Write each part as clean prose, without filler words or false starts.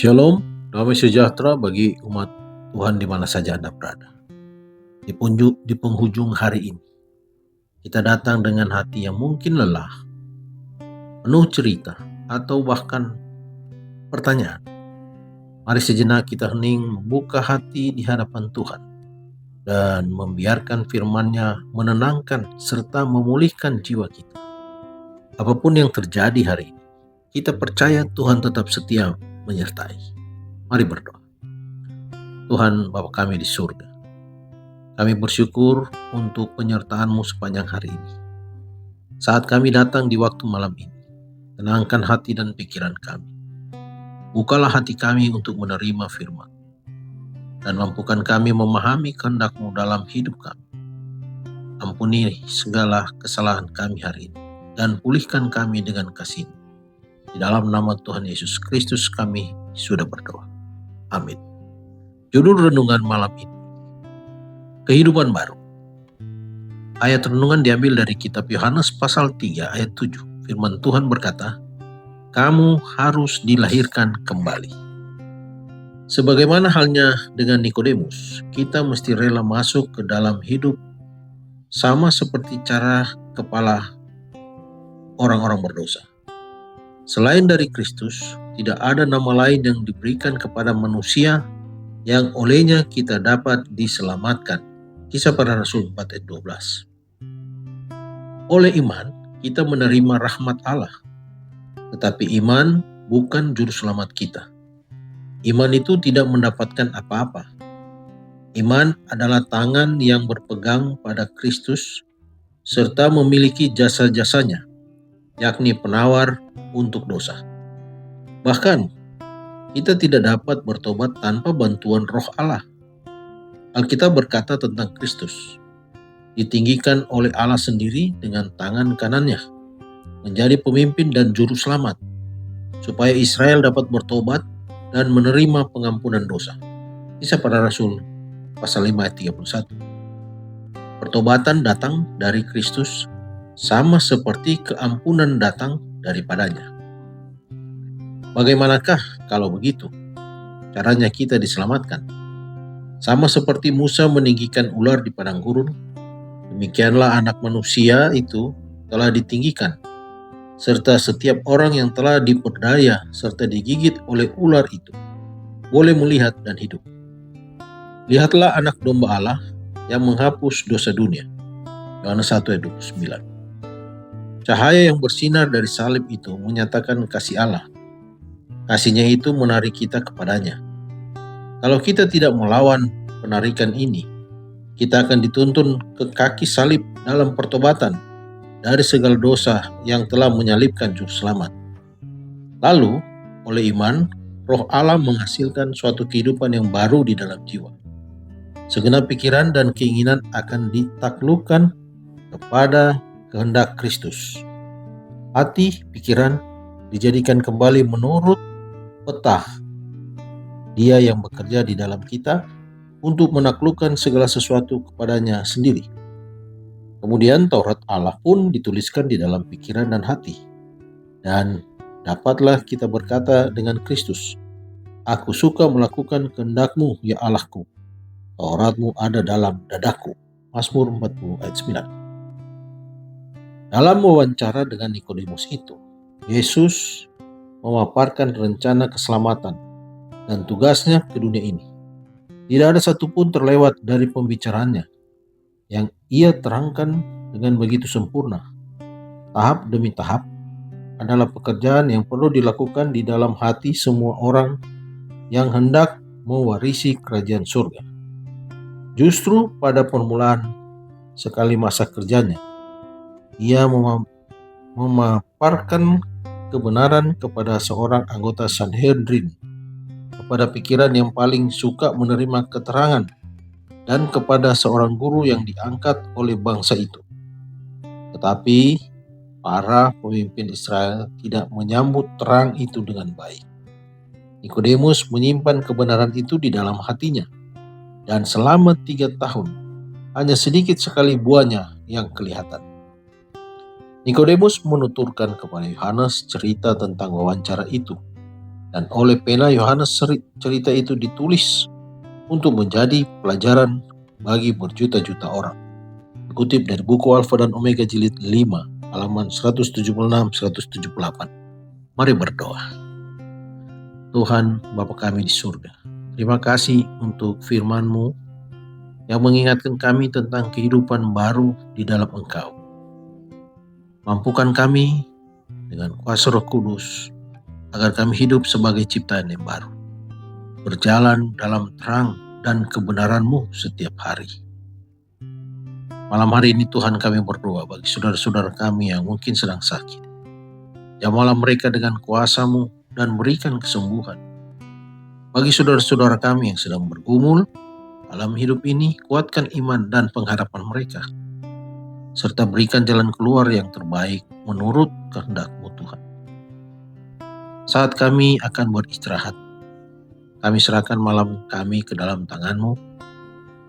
Shalom, damai sejahtera bagi umat Tuhan di mana saja Anda berada. Di penghujung hari ini, kita datang dengan hati yang mungkin lelah, penuh cerita, atau bahkan pertanyaan. Mari sejenak kita hening membuka hati di hadapan Tuhan dan membiarkan firman-Nya menenangkan serta memulihkan jiwa kita. Apapun yang terjadi hari ini, kita percaya Tuhan tetap setia menyertai. Mari berdoa. Tuhan Bapa kami di surga, kami bersyukur untuk penyertaan-Mu sepanjang hari ini. Saat kami datang di waktu malam ini, tenangkan hati dan pikiran kami. Bukalah hati kami untuk menerima firman, dan mampukan kami memahami kehendak-Mu dalam hidup kami. Ampuni segala kesalahan kami hari ini, dan pulihkan kami dengan kasih-Mu. Di dalam nama Tuhan Yesus Kristus kami sudah berdoa. Amin. Judul renungan malam ini, Kehidupan Baru. Ayat renungan diambil dari kitab Yohanes pasal 3 ayat 7. Firman Tuhan berkata, "Kamu harus dilahirkan kembali." Sebagaimana halnya dengan Nikodemus, kita mesti rela masuk ke dalam hidup sama seperti cara kepala orang-orang berdosa. Selain dari Kristus, tidak ada nama lain yang diberikan kepada manusia yang olehnya kita dapat diselamatkan. Kisah Para Rasul 4 ayat 12. Oleh iman, kita menerima rahmat Allah. Tetapi iman bukan juru selamat kita. Iman itu tidak mendapatkan apa-apa. Iman adalah tangan yang berpegang pada Kristus serta memiliki jasa-jasanya, yakni penawar untuk dosa. Bahkan, kita tidak dapat bertobat tanpa bantuan Roh Allah. Alkitab berkata tentang Kristus, ditinggikan oleh Allah sendiri dengan tangan kanannya, menjadi pemimpin dan juru selamat, supaya Israel dapat bertobat dan menerima pengampunan dosa. Kisah Para Rasul pasal 5 ayat 31. Pertobatan datang dari Kristus sama seperti keampunan datang daripadanya. Bagaimanakah kalau begitu caranya kita diselamatkan? Sama seperti Musa meninggikan ular di padang gurun, demikianlah anak manusia itu telah ditinggikan, serta setiap orang yang telah diperdaya serta digigit oleh ular itu boleh melihat dan hidup. Lihatlah anak domba Allah yang menghapus dosa dunia. Yohanes 1 ayat 29. Cahaya yang bersinar dari salib itu menyatakan kasih Allah. Kasih-Nya itu menarik kita kepadanya. Kalau kita tidak melawan penarikan ini, kita akan dituntun ke kaki salib dalam pertobatan dari segala dosa yang telah menyalibkan juru selamat. Lalu, oleh iman, Roh Allah menghasilkan suatu kehidupan yang baru di dalam jiwa. Segenap pikiran dan keinginan akan ditaklukkan kepada kehendak Kristus. Hati, pikiran dijadikan kembali menurut peta Dia yang bekerja di dalam kita untuk menaklukkan segala sesuatu kepadanya sendiri. Kemudian Taurat Allah pun dituliskan di dalam pikiran dan hati. Dan dapatlah kita berkata dengan Kristus, "Aku suka melakukan kehendak-Mu, ya Allah-Ku. Taurat-Mu ada dalam dadaku." Mazmur 40 ayat 9. Dalam wawancara dengan Nikodemus itu, Yesus memaparkan rencana keselamatan dan tugasnya ke dunia ini. Tidak ada satupun terlewat dari pembicaraannya yang ia terangkan dengan begitu sempurna. Tahap demi tahap adalah pekerjaan yang perlu dilakukan di dalam hati semua orang yang hendak mewarisi kerajaan surga. Justru pada permulaan sekali masa kerjanya, ia memaparkan kebenaran kepada seorang anggota Sanhedrin, kepada pikiran yang paling suka menerima keterangan, dan kepada seorang guru yang diangkat oleh bangsa itu. Tetapi para pemimpin Israel tidak menyambut terang itu dengan baik. Nikodemus menyimpan kebenaran itu di dalam hatinya, dan selama 3 tahun hanya sedikit sekali buahnya yang kelihatan. Nikodemus menuturkan kepada Yohanes cerita tentang wawancara itu. Dan oleh pena Yohanes cerita itu ditulis untuk menjadi pelajaran bagi berjuta-juta orang. Dikutip dari buku Alfa dan Omega jilid 5 halaman 176-178. Mari berdoa. Tuhan Bapa kami di surga, terima kasih untuk firman-Mu yang mengingatkan kami tentang kehidupan baru di dalam Engkau. Mampukan kami dengan kuasa Roh Kudus agar kami hidup sebagai ciptaan yang baru, berjalan dalam terang dan kebenaran-Mu setiap hari. Malam hari ini Tuhan kami berdoa bagi saudara-saudara kami yang mungkin sedang sakit. Jamalah mereka dengan kuasa-Mu dan berikan kesembuhan. Bagi saudara-saudara kami yang sedang bergumul dalam hidup ini, kuatkan iman dan pengharapan mereka, serta berikan jalan keluar yang terbaik menurut kehendak-Mu Tuhan. Saat kami akan beristirahat, kami serahkan malam kami ke dalam tangan-Mu.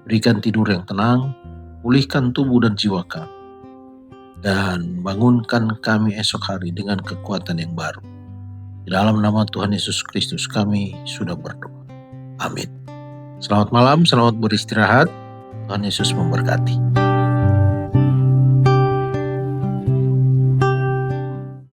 Berikan tidur yang tenang, pulihkan tubuh dan jiwa kami, dan bangunkan kami esok hari dengan kekuatan yang baru. Di dalam nama Tuhan Yesus Kristus kami sudah berdoa. Amin. Selamat malam, selamat beristirahat. Tuhan Yesus memberkati.